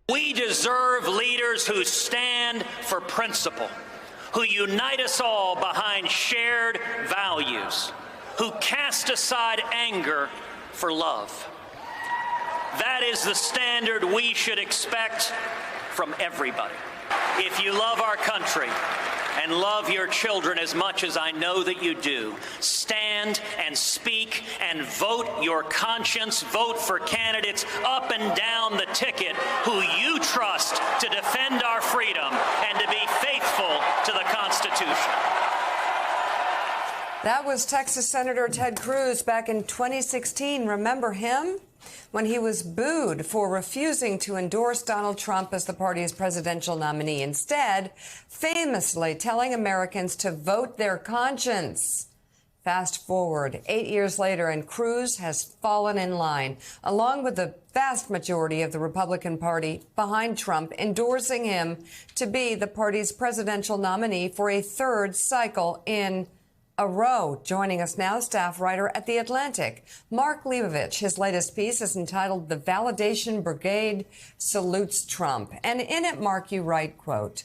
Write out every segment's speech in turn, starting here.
We deserve leaders who stand for principle, who unite us all behind shared values, who cast aside anger for love. That is the standard we should expect from everybody. If you love our country and love your children as much as I know that you do, stand and speak and vote your conscience. Vote for candidates up and down the ticket who you trust to defend our freedom and to be faithful to the Constitution. That was Texas Senator Ted Cruz back in 2016. Remember him? When he was booed for refusing to endorse Donald Trump as the party's presidential nominee, instead famously telling Americans to vote their conscience. Fast forward 8 years later, and Cruz has fallen in line, along with the vast majority of the Republican Party behind Trump, endorsing him to be the party's presidential nominee for a third cycle in a row. Joining us now, staff writer at The Atlantic, Mark Leibovich. His latest piece is entitled "The Validation Brigade Salutes Trump." And in it, Mark, you write, quote,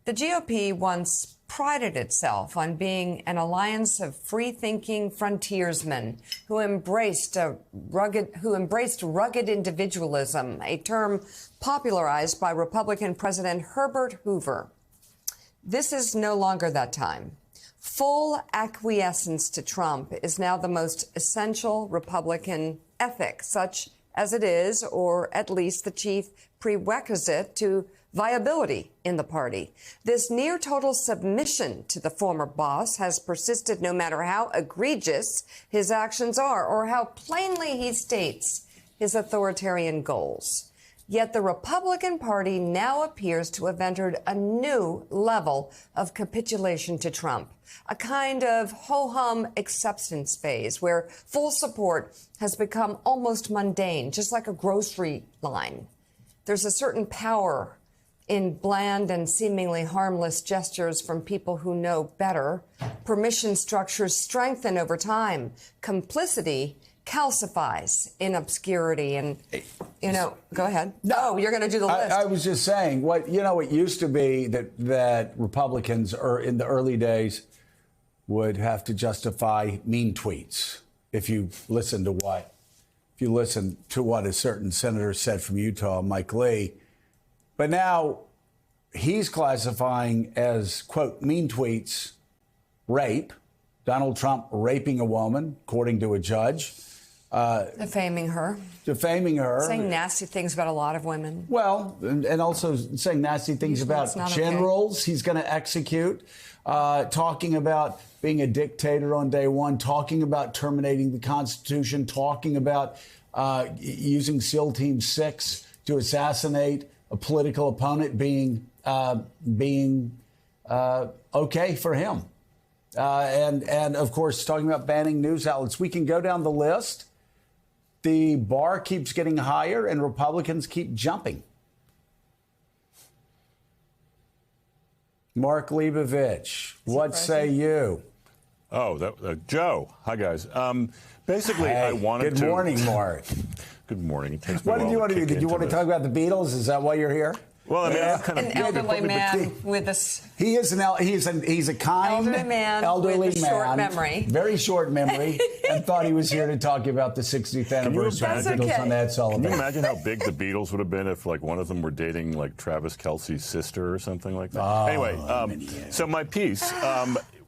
"The GOP once prided itself on being an alliance of free-thinking frontiersmen who embraced rugged individualism, a term popularized by Republican President Herbert Hoover. This is no longer that time. Full acquiescence to Trump is now the most essential Republican ethic, such as it is, or at least the chief prerequisite to viability in the party. This near total submission to the former boss has persisted no matter how egregious his actions are or how plainly he states his authoritarian goals. Yet the Republican Party now appears to have entered a new level of capitulation to Trump, a kind of ho-hum acceptance phase where full support has become almost mundane, just like a grocery line. There's a certain power in bland and seemingly harmless gestures from people who know better. Permission structures strengthen over time. Complicity calcifies in obscurity. And, go ahead. No, you're going to do the list. I was just saying, it used to be that Republicans in the early days would have to justify mean tweets. If you listen to what a certain senator said from Utah, Mike Lee. But now he's classifying as, quote, mean tweets, rape. Donald Trump raping a woman, according to a judge. Defaming her. Saying nasty things about a lot of women. Well, and also saying nasty things about generals he's going to execute. Talking about being a dictator on day one. Talking about terminating the Constitution. Talking about using SEAL Team 6 to assassinate a political opponent being okay for him. And of course, talking about banning news outlets. We can go down the list. The bar keeps getting higher and Republicans keep jumping. Mark Leibovich, what say you? Oh, Joe. Hi, guys. Basically, I wanted to... Good morning, Mark. Good morning. It takes me What did you want to do? Did you want to talk about the Beatles? Is that why you're here? Well, I mean, I'm kind of an elderly man with a he's a kind elderly man, short memory, very short memory, and thought he was here to talk about the 60th anniversary of the Beatles on Ed Sullivan. Can you imagine how big the Beatles would have been if, like, one of them were dating like Travis Kelce's sister or something like that? Anyway, so my piece.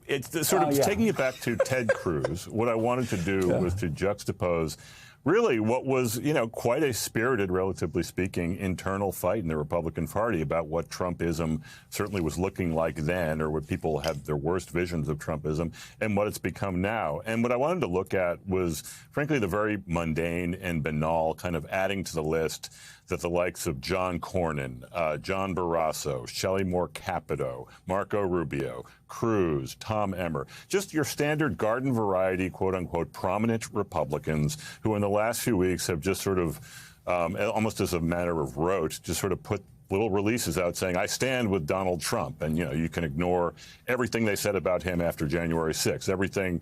It's sort of taking it back to Ted Cruz. What I wanted to do was to juxtapose really what was, quite a spirited, relatively speaking, internal fight in the Republican Party about what Trumpism certainly was looking like then, or what people had their worst visions of Trumpism, and what it's become now. And what I wanted to look at was, frankly, the very mundane and banal, kind of adding to the list that the likes of John Cornyn, John Barrasso, Shelley Moore Capito, Marco Rubio, Cruz, Tom Emmer, just your standard garden variety, quote unquote, prominent Republicans who in the last few weeks have just sort of, almost as a matter of rote, just sort of put little releases out saying, I stand with Donald Trump. And, you can ignore everything they said about him after January 6th, everything,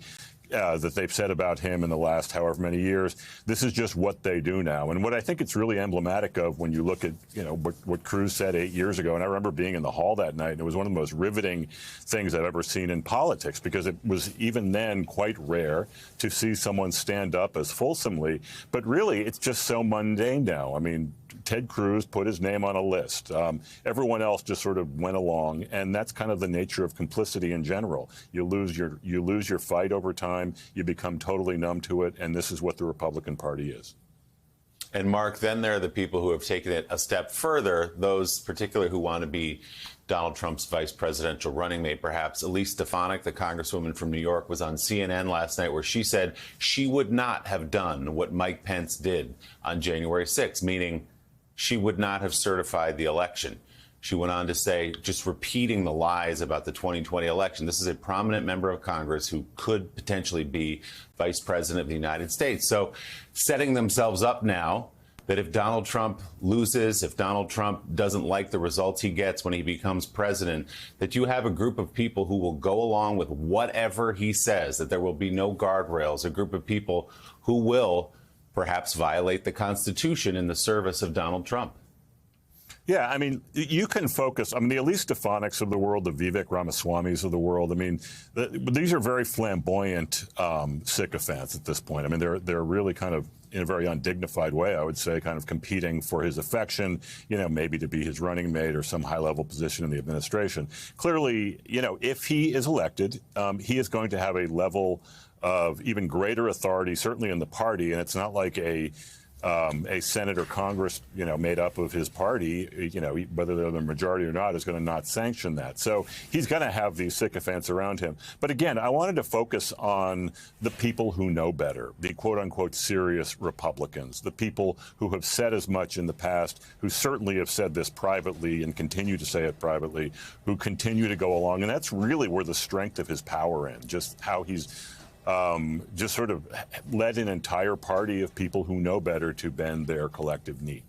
that they've said about him in the last however many years. This is just what they do now. And what I think it's really emblematic of when you look at, what Cruz said 8 years ago, and I remember being in the hall that night, and it was one of the most riveting things I've ever seen in politics, because it was even then quite rare to see someone stand up as fulsomely. But really, it's just so mundane now. I mean, Ted Cruz put his name on a list. Everyone else just sort of went along, and that's kind of the nature of complicity in general. You lose your fight over time. You become totally numb to it, and this is what the Republican Party is. And Mark, then there are the people who have taken it a step further, those particularly who want to be Donald Trump's vice presidential running mate, perhaps. Elise Stefanik, the congresswoman from New York, was on CNN last night where she said she would not have done what Mike Pence did on January 6th, meaning she would not have certified the election. She went on to say, just repeating the lies about the 2020 election. This is a prominent member of Congress who could potentially be vice president of the United States. So setting themselves up now that if Donald Trump loses, if Donald Trump doesn't like the results he gets when he becomes president, that you have a group of people who will go along with whatever he says, that there will be no guardrails, a group of people who will perhaps violate the Constitution in the service of Donald Trump. Yeah, I mean, you can focus. I mean, the Elise Stefaniks of the world, the Vivek Ramaswamis of the world. I mean, these are very flamboyant sycophants at this point. I mean, they're really kind of, in a very undignified way, I would say, kind of competing for his affection, maybe to be his running mate or some high-level position in the administration. Clearly, if he is elected, he is going to have a level of even greater authority, certainly in the party, and it's not like a Senate or Congress, made up of his party, whether they're the majority or not, is going to not sanction that. So he's going to have these sycophants around him. But again, I wanted to focus on the people who know better, the quote-unquote serious Republicans, the people who have said as much in the past, who certainly have said this privately and continue to say it privately, who continue to go along. And that's really where the strength of his power in, just how he's just sort of led an entire party of people who know better to bend their collective knee.